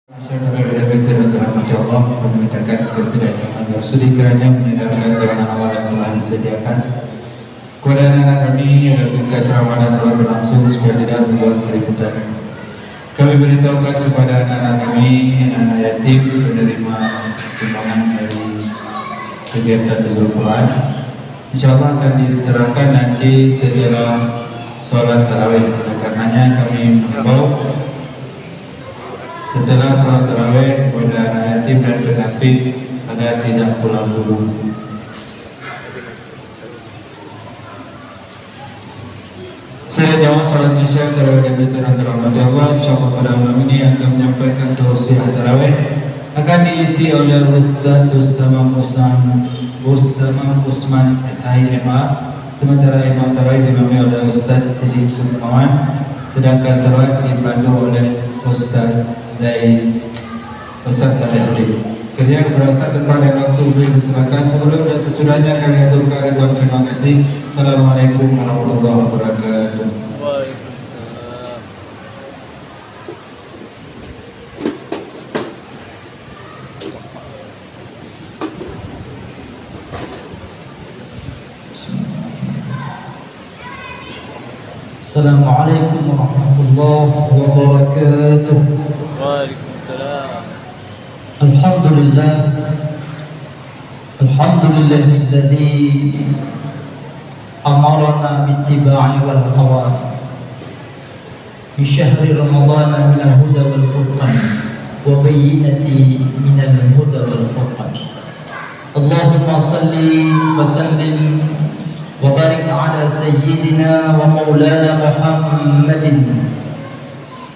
Allah memintakan kesediaan agar sudi kiranya menyadarkan dengan awal yang telah disediakan kepada anak kami agar ketika ceramah salat berlangsung supaya tidak membuat keributan. Kami beritahukan kepada anak-anak kami, anak-anak yatim menerima sumbangan dari kegiatan Nuzul Quran. InsyaAllah akan diserahkan nanti setelah sholat tarawih. Oleh karenanya kami mengimbau setelah sholat tarawih kepada anak yatim dan pendamping agar tidak pulang dulu. Saya jawab sholat isya tarawih dan witir antara Allah. InsyaAllah pada malam ini akan menyampaikan tausiah tarawih akan diisi oleh Ustaz Bustamam Usman SHIMA, sementara imam tarawih diimami oleh Ustaz Siddiq Sulaiman, sedangkan salat dipandu oleh Ustaz Zaid Ustaz Saleh. Kerja kepada Ustaz dan pada waktu diserahkan sebelum dan sesudahnya kami aturkan ribuan terima kasih. Assalamualaikum warahmatullahi wabarakatuh. Assalamualaikum warahmatullahi wabarakatuh. Waalaikumsalam. Alhamdulillah. Alhamdulillahilladzi amarna bittiba'i wal khawat fi syahri ramadhan min al-huda wal furqan wa bayyinati min al-huda wal furqan. Allahumma salli wa sallim wa barik ala sayyidina wa maulana Muhammadin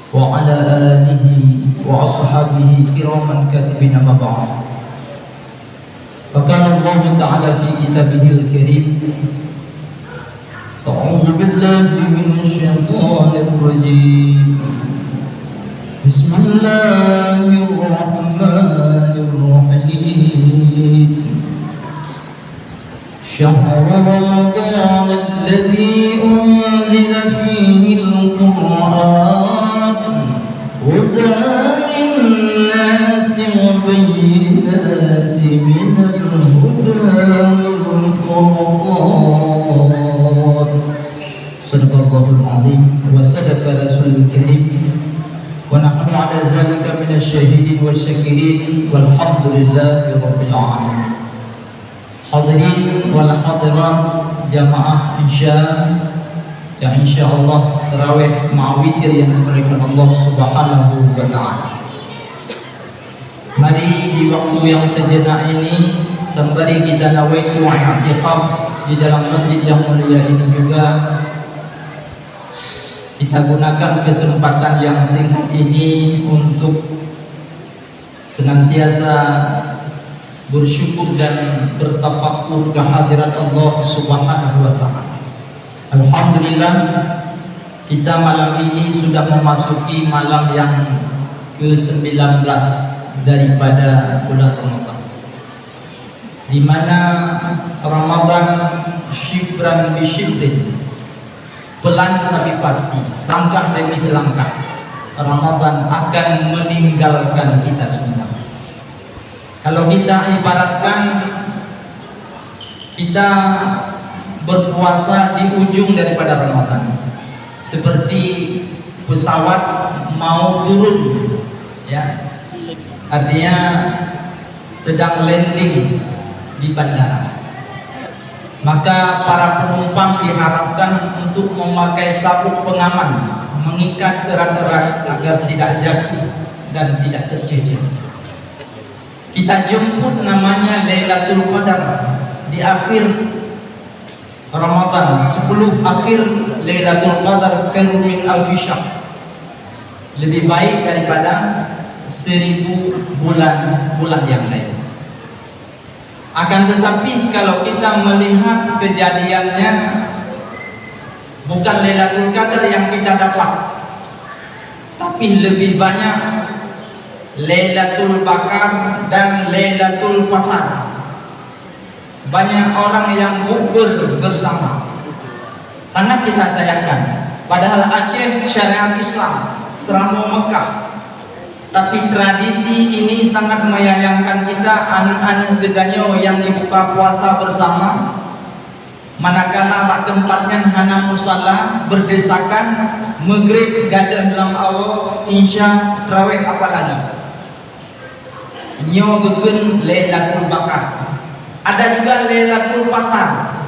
wa ala alihi wa ashabihi kiraman katibina ma ba'd. Faqala Allah Ta'ala fi kitabihil karim, a'udzu billahi minasy syaithanir rajim. Bismillahirrahmanirrahim. شهر رمضان الذي أنزل فيه القرآن هدى للناس وبينات من الهدى والفرقان. صدق الله العظيم وصدق رسول الكريم ونحن على ذلك من الشاهدين والشاكرين والحمد لله رب العالمين. Hadirin wal hadirat jamaah yang insyaallah tarawih ma'awitir yang dimuliakan Allah Subhanahu wa ta'ala. Mari di waktu yang sejenak ini sembari kita nawaitu i'tikaf di dalam masjid yang mulia ini juga, kita gunakan kesempatan yang singkat ini untuk senantiasa bersyukur dan bertafakur kehadirat Allah Subhanahu wa ta'ala. Alhamdulillah, kita malam ini sudah memasuki malam yang ke-19 daripada bulan Ramadan, di mana Ramadan syibran bi syibrin, pelan tapi pasti, selangkah demi selangkah Ramadan akan meninggalkan kita semua. Kalau kita ibaratkan kita berpuasa di ujung daripada Ramadan, seperti pesawat mau turun, ya, artinya sedang landing di bandara. Maka para penumpang diharapkan untuk memakai sabuk pengaman, mengikat erat-erat agar tidak jatuh dan tidak tercecer. Kita jemput namanya Lailatul Qadar di akhir Ramadan, 10 akhir Lailatul Qadar khairun min alfi syahr, lebih baik daripada 1000 bulan yang lain. Akan tetapi kalau kita melihat kejadiannya, bukan Lailatul Qadar yang kita dapat, tapi lebih banyak Lailatul Bakar dan Lailatul Pasar. Banyak orang yang bukber bersama, sangat kita sayangkan. Padahal Aceh syariat Islam, Seramo Mekah, Tapi tradisi ini sangat menyayangkan kita, anu-anu gedanyo yang dibuka puasa bersama, manakala pak tempatnya hana musala berdesakan, maghrib gadah dalam awal, insya terawih apa lagi. Nyo gegen Lailatul Bakar. Ada juga Lailatul Pasar.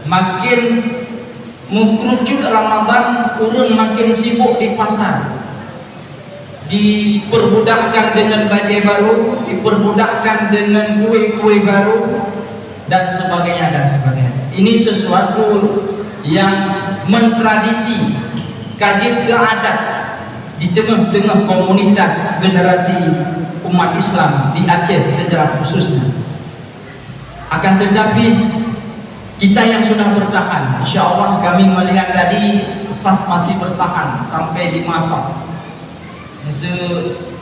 Makin mengkerucut Ramadan, urun makin sibuk di pasar. Diperbudakkan dengan baju baru, diperbudakkan dengan kue-kue baru, dan sebagainya dan sebagainya. Ini sesuatu yang mentradisi, kaji ke adat di tengah-tengah komunitas generasi umat Islam di Aceh secara khususnya. Akan tetapi kita yang sudah bertahan, insya Allah kami melihat tadi saf masih bertahan sampai 5 saf.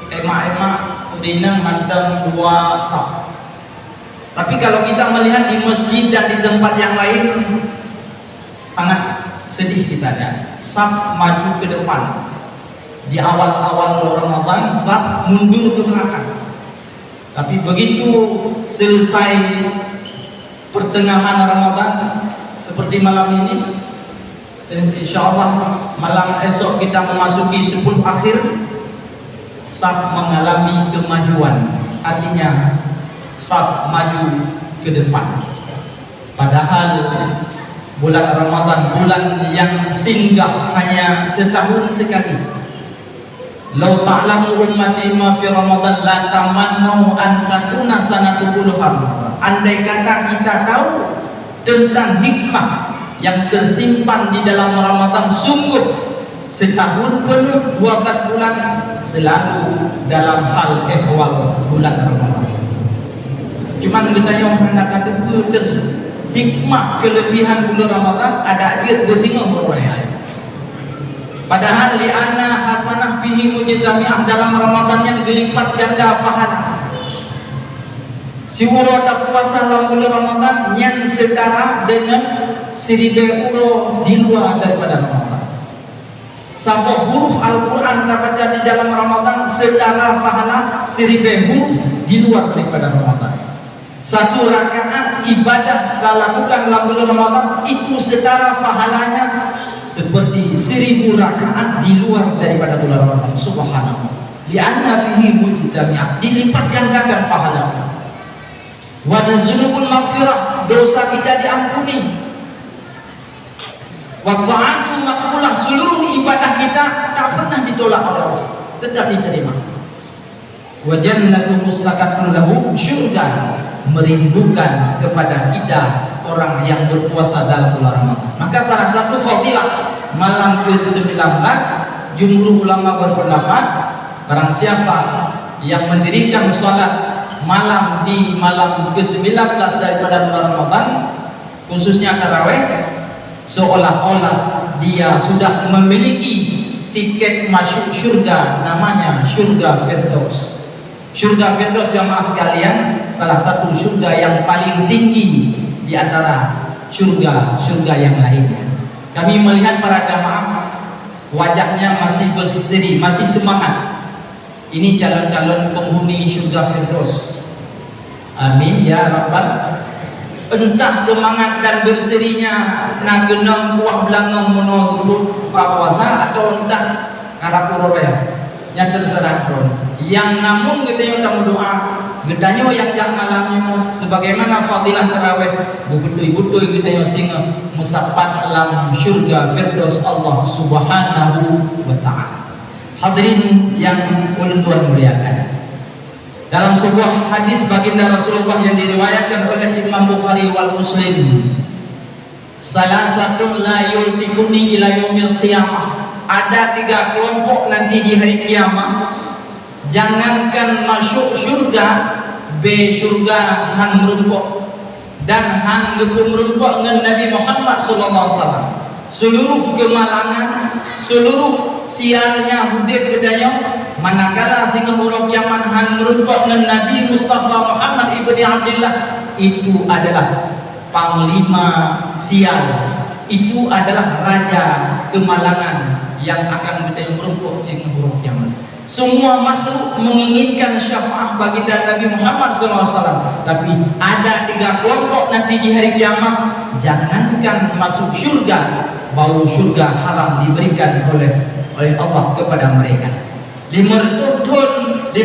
Emak-emak udina mandang 2 saf. Tapi kalau kita melihat di masjid dan di tempat yang lain, sangat sedih kita ya. Saf maju ke depan. Di awal-awal Ramadan, saf mundur ke belakang. Tapi begitu selesai pertengahan Ramadan seperti malam ini, insya Allah malam esok kita memasuki 10 akhir, saf mengalami kemajuan. Artinya saf maju ke depan. Padahal bulan Ramadan, bulan yang singgah hanya setahun sekali. Lau ta'lamu ummati ma fi Ramadan la tamannu an takuna sanatu puluhan. Andai kata kita tahu tentang hikmah yang tersimpan di dalam Ramadan, sungguh setahun penuh 12 bulan selalu dalam hal ehwal bulan Ramadan. Cuman kita yang hendak kata hikmah kelebihan bulan Ramadan ada dia bertengah berwayai. Padahal li'anna hasanah fihi mujtami'ah, dalam Ramadan yang dilipat ganda pahala. Si uroda puasa dalam bulan Ramadan yang setara dengan 1000 euro di luar daripada Ramadan. Sabab huruf Al-Quran kita baca di dalam Ramadan setara pahala 1000 huruf di luar daripada Ramadan. Satu rakaat ibadah kita lakukan dalam bulan Ramadan itu setara pahalanya seperti 1000 rakaat di luar daripada bulan Ramadan. Subhanallah. Li'anna fihi mujtami'ah, dilipat gandakan pahalanya. Wa dzunubul maghfirah, dosa kita diampuni. Wa ta'atu maqbulah, seluruh ibadah kita tak pernah ditolak oleh Allah, tetap diterima. Wa jannatu muslaqatun lahu syurga, merindukan kepada kita orang yang berpuasa dalam bulan Ramadan. Maka salah satu fadilah malam ke-19, jumhur ulama berpendapat barang siapa yang mendirikan salat malam di malam ke-19 daripada bulan Ramadan, khususnya tarawih, seolah-olah dia sudah memiliki tiket masuk syurga, namanya syurga Firdaus. Syurga Firdaus jamaah sekalian, salah satu syurga yang paling tinggi di antara syurga-syurga yang lainnya. Kami melihat para jamaah wajahnya masih berseri, masih semangat. Ini calon-calon penghuni syurga Firdaus. Amin ya rabbal. Entah semangat dan berserinya kena genang buah belanga menurut puasa atau entah karakuroraya yang terserah pun. Yang namun kita yang berdoa gedanya yang malamnya sebagaimana fadilah tarawih betul-betul kita yang singa mesapat alam syurga Firdaus Allah Subhanahu wa taala. Hadirin yang ulun tuan muliakan, dalam sebuah hadis baginda Rasulullah yang diriwayatkan oleh Imam Bukhari wal Muslim, salasatun la yultikuni ila yaumil qiyamah, ada 3 kelompok nanti di hari kiamat, jangankan masuk syurga, be syurga hang merumpok dan hang gepu merumpok dengan Nabi Muhammad sallallahu alaihi wasallam. Seluruh kemalangan, seluruh sialnya hudib kedaya, manakala sehingga huruf kiamat hang merumpok dengan Nabi Mustafa Muhammad ibni Abdullah, itu adalah panglima sial, itu adalah raja kemalangan yang akan kita merumpuk sehingga huruf kiamat. Semua makhluk menginginkan syafaat baginda Nabi Muhammad SAW, tapi ada 3 kelompok nanti di hari kiamat. Jangankan masuk syurga, bau syurga haram diberikan oleh Allah kepada mereka. 500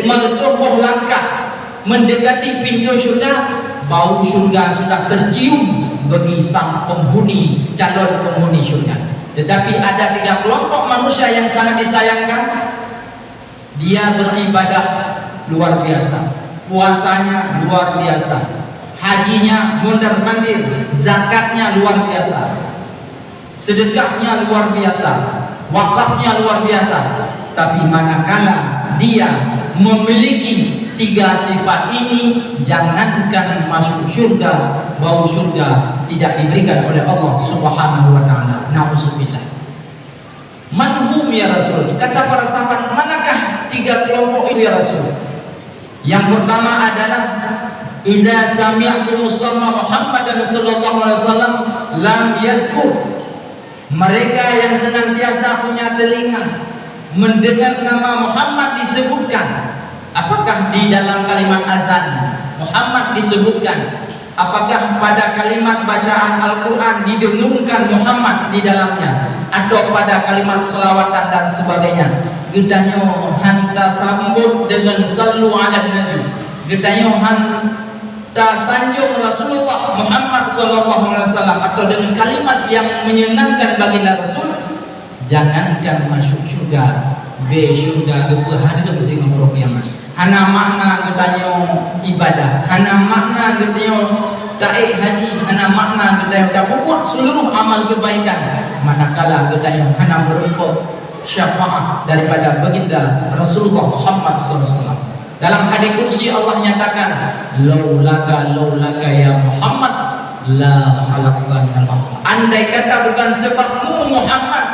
langkah mendekati pintu syurga, bau syurga sudah tercium bagi sang penghuni, calon penghuni syurga. Tetapi ada 3 kelompok manusia yang sangat disayangkan. Dia beribadah luar biasa, puasanya luar biasa, hajinya mondar-mandir, zakatnya luar biasa, sedekahnya luar biasa, wakafnya luar biasa. Tapi manakala dia memiliki 3 sifat ini, jangankan masuk syurga, bau syurga tidak diberikan oleh Allah Subhanahu wa taala. Nauzubillah. Manhum ya Rasul? Kata para sahabat, manakah 3 kelompok itu ya Rasul? Yang pertama adalah idza sami'tum musamma Muhammadan sallallahu alaihi wasallam lam yaskur. Mereka yang senantiasa punya telinga mendengar nama Muhammad disebutkan. Apakah di dalam kalimat azan Muhammad disebutkan? Apakah pada kalimat bacaan Al-Quran didengungkan Muhammad di dalamnya, atau pada kalimat selawatan dan sebagainya? Gedanyo hanta sambut dengan sallu ala nabi, gedanyo hanta sanjung Rasulullah Muhammad SAW, atau dengan kalimat yang menyenangkan baginda Rasul. Jangankan masuk syurga, be syurga keberhadiran sehingga huruf kiamat. Hana makna gedanyo ibadah, hana makna gedanyo taik haji, hana makna gedanyo dapat seluruh amal kebaikan. Manakala gedanyo hana berumpuk syafaat daripada baginda Rasulullah Muhammad SAW. Dalam hadis kursi Allah nyatakan, laulaka ya Muhammad la khalaqna al-ardh. Andai kata bukan sebabmu Muhammad,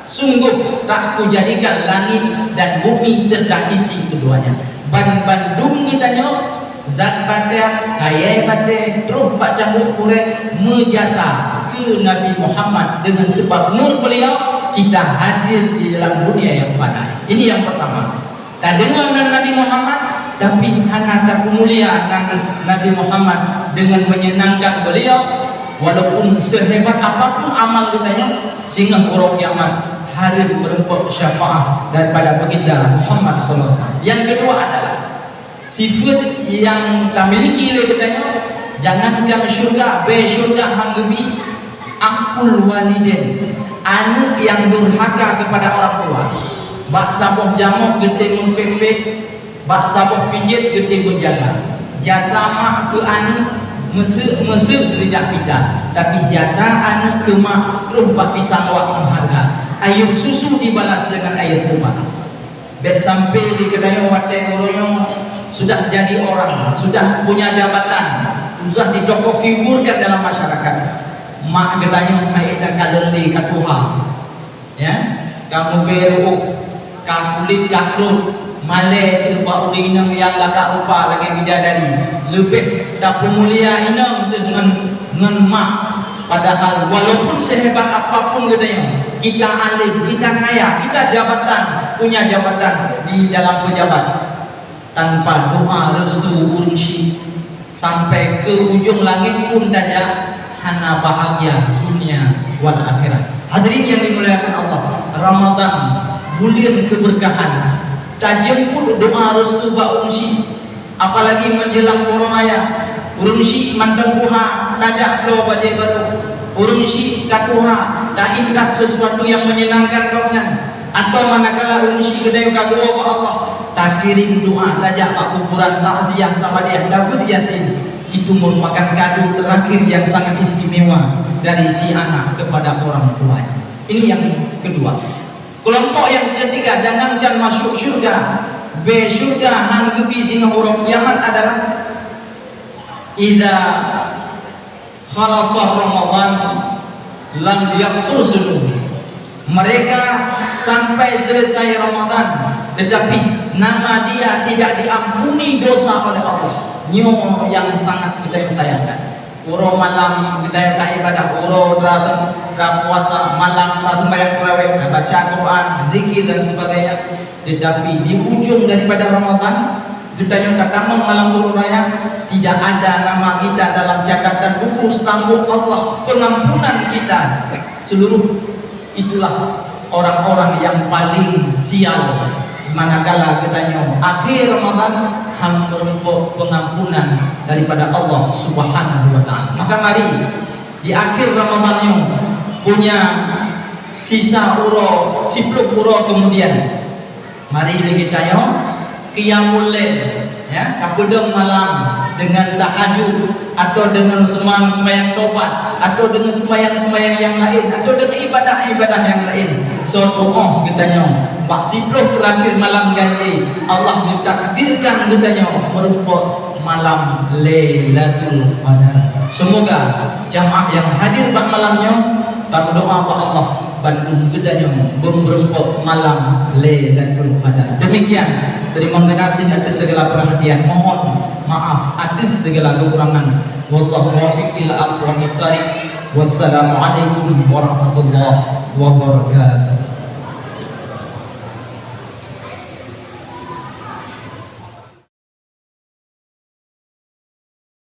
sungguh tak kujadikan langit dan bumi serta isi keduanya. Bandung gedanyo zat pada kaya pada terus pak campur kurek menjasa ke Nabi Muhammad. Dengan sebab nur beliau kita hadir di dalam dunia yang fana. Ini yang pertama. Tak dengar dan Nabi Muhammad, tapi hanya tak mulia dan Nabi Muhammad dengan menyenangkan beliau, walaupun sehebat apapun amal kitanya, sehingga huruf kiamat hari berempuk syafaat daripada baginda Muhammad SAW. Yang kedua adalah sifat yang kita miliki oleh katanya, jangankan syurga, be syurga hanggebi akul waliden, anak yang durhaka kepada orang tua. Bak saboh jamuk getih mempepet, bak saboh pijit getih menjaga. Jasa mak ke anak mesir kerja kita, tapi jasa anak ke mak terus bak pisang wak mengharga. Air susu dibalas dengan air kumat. Baik sampai di kedai wadah orang sudah jadi orang, sudah punya jabatan, sudah ditokoh figurkan dalam masyarakat. Mak kedai mai tak kaleli katuha. Ya, kamu beru, kamu kulit kakrut, male lupa ulinang yang lagak lupa lagi bidadari. Lebih tak pemulia inang dengan mak. Padahal walaupun sehebat apapun kita alim, kita kaya, kita jabatan, punya jabatan di dalam pejabat, tanpa doa restu urunsi sampai ke ujung langit pun saja hana bahagia dunia wal akhirat. Hadirin yang dimuliakan Allah, Ramadan bulan keberkahan, tak jemput doa restu ba urunsi, apalagi menjelang corona ya. Urunsi mandang buha tajak lo bajai baru, urunsi katuha tak ingat sesuatu yang menyenangkan kaunya, atau manakala urunsi kedai kadua ke Allah tak kirim doa tajak pak kuburan takziah sama dia Daud Yasin. Itu merupakan kado terakhir yang sangat istimewa dari si anak kepada orang tuanya. Ini yang kedua. Kelompok yang ketiga, jangankan masuk syurga, be syurga hanggebi sehingga huruf kiamat adalah idza khalasa Ramadan lam yakfur sunub. Mereka sampai selesai Ramadan tetapi nama dia tidak diampuni dosa oleh Allah. Nyo yang sangat kita sayangkan. uro malam kita nak ibadah, uro datang ke puasa malam, datang bayang tarawih, baca Quran, zikir dan sebagainya. Tetapi di ujung daripada Ramadan ditanya datang malam Huru Raya, tidak ada nama kita dalam catatan buku stambuk Allah pengampunan kita seluruh. Itulah orang-orang yang paling sial. Manakala katanya akhir Ramadan hamba pengampunan daripada Allah Subhanahu wa taala. Maka mari di akhir Ramadan ini punya sisa uro, cipluk uro kemudian mari kita yo qiyamul lail, ya, kabudang malam dengan tahajud atau dengan sembahyang tobat atau dengan sembahyang yang lain atau dengan ibadah-ibadah yang lain. So doa kitanya bak siploh terakhir malam ganti Allah ditakdirkan kitanya merupakan malam Lailatul Qadar. Semoga jamaah yang hadir pada malamnya berdoa kepada Allah Bandung gedanya berempuk malam Lailatul Qadar. Demikian, terima kasih atas segala perhatian. Mohon maaf atas segala kekurangan. Wallahu muwaffiq ila aqwamit thariq. Wassalamualaikum warahmatullahi wabarakatuh.